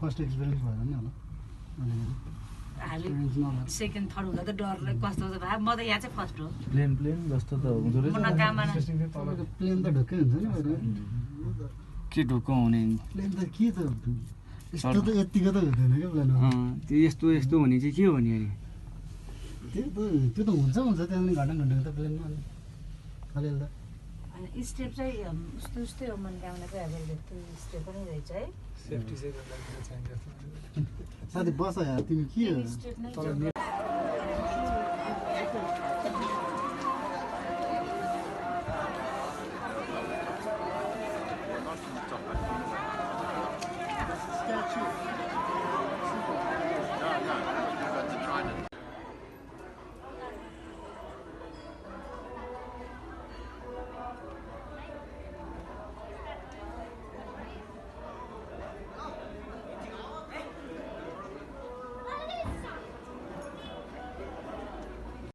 first experience भएन नि होला सेकेन्ड थर्ड हुँदा त डर कस्तो भयो म त यहाँ चाहिँ फर्स्ट हो प्लेन जस्तो त हुँदो रहेछ प्लेन त ढुक्कै हुन्छ नि के ढुक्क हुने प्लेन त के त यस्तो त यतिको त हुँदैन क्या प्लेन त्यो यस्तो हुने चाहिँ के हो नि अनि त्यो त हुन्छ त्यहाँदेखि घन्टा त प्लेनमा अलिअलि त स्टेप चाहिँ उस्तै हो मनकामना चाहिँ अब त्यो स्टेप पनि रहेछ है सेफ्टी चाहिँ चाहिन्छ साथी बस यार तिमी के स्टेप नै